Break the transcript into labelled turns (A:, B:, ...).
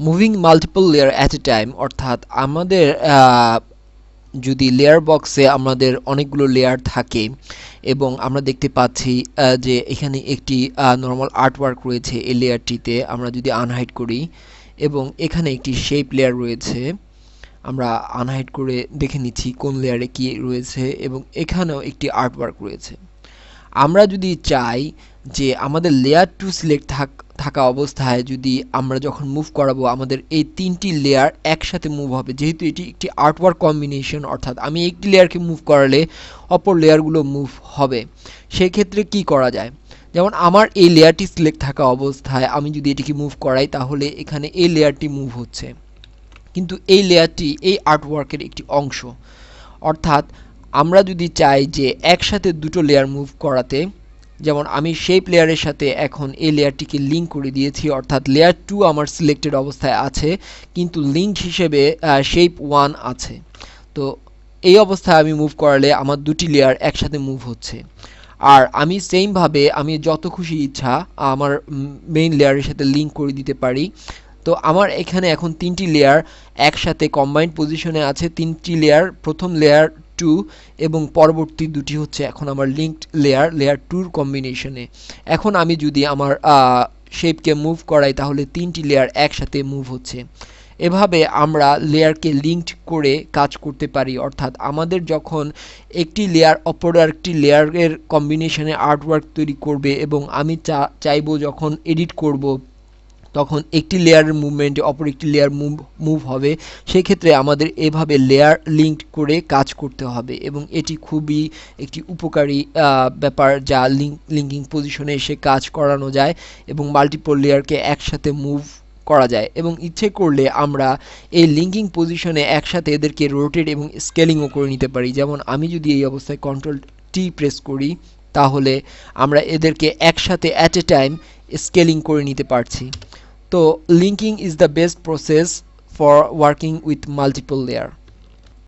A: Moving multiple layer at a time অর্থাৎ আমাদের যদি লেয়ার বক্সে আমাদের অনেকগুলো লেয়ার থাকে এবং আমরা দেখতে পাচ্ছি যে এখানে একটি নর্মাল আর্টওয়ার্ক রয়েছে এই লেয়ারটিতে, আমরা যদি আনহাইড করি এবং এখানে একটি শেপ লেয়ার রয়েছে, আমরা আনহাইড করে দেখে নিচ্ছি কোন লেয়ারে কি রয়েছে এবং এখানেও একটি আর্টওয়ার্ক রয়েছে। আমরা যদি চাই যে আমাদের লেয়ার টু সিলেক্ট থাকা অবস্থায় যদি আমরা যখন মুভ করাবো আমাদের এই তিনটি লেয়ার একসাথে মুভ হবে, যেহেতু এটি একটি আর্টওয়ার্ক কম্বিনেশন অর্থাৎ আমি একটি লেয়ারকে মুভ করালে অপর লেয়ারগুলো মুভ হবে। সেই ক্ষেত্রে কি করা যায়, যেমন আমার এই লেয়ারটি সিলেক্ট থাকা অবস্থায় আমি যদি এটিকে মুভ করাই তাহলে এখানে এই লেয়ারটি মুভ হচ্ছে, কিন্তু এই লেয়ারটি এই আর্টওয়ার্কের একটি অংশ। অর্থাৎ আমরা যদি চাই যে একসাথে দুটো লেয়ার মুভ করাতে, যেমন আমি শেপ লেয়ারের সাথে এখন এই লেয়ারটিকে লিঙ্ক করে দিয়েছি, অর্থাৎ লেয়ার 2 আমার সিলেক্টেড অবস্থায় আছে কিন্তু লিঙ্ক হিসেবে শেপ 1 আছে। তো এই অবস্থায় আমি মুভ করালে আমার দুটি লেয়ার একসাথে মুভ হচ্ছে। আর আমি সেমভাবে আমি যত খুশি ইচ্ছা আমার মেইন লেয়ারের সাথে লিঙ্ক করে দিতে পারি। তো আমার এখানে এখন তিনটি লেয়ার একসাথে কম্বাইন্ড পজিশনে আছে, তিনটি লেয়ার, প্রথম লেয়ার 2 এবং পরবর্তী দুটি হচ্ছে এখন আমার লিঙ্কড লেয়ার 2 কম্বিনেশনে। এখন আমি যদি আমার শেপকে মুভ করাই তাহলে তিনটি লেয়ার একসাথে মুভ হচ্ছে। এভাবে আমরা লেয়ারকে লিঙ্কড করে কাজ করতে পারি, অর্থাৎ আমাদের যখন একটি লেয়ার অপর একটি লেয়ারের কম্বিনেশনে আর্টওয়ার্ক তৈরি করবে এবং আমি চাইবো যখন এডিট করব তখন একটি লেয়ারের মুভমেন্টে অপর একটি লেয়ার মুভ হবে, সেক্ষেত্রে আমাদের এভাবে লেয়ার লিঙ্কড করে কাজ করতে হবে এবং এটি খুবই একটি উপকারী ব্যাপার যা লিঙ্কিং পজিশনে এসে কাজ করানো যায় এবং মাল্টিপল লেয়ারকে একসাথে মুভ করা যায় এবং ইচ্ছে করলে আমরা এই লিঙ্কিং পজিশনে একসাথে এদেরকে রোটেট এবং স্কেলিংও করে নিতে পারি। যেমন আমি যদি এই অবস্থায় কন্ট্রোল টি প্রেস করি তাহলে আমরা এদেরকে একসাথে অ্যাট এ টাইম স্কেলিং করে নিতে পারছি। তো linking is the best process for working with multiple layer.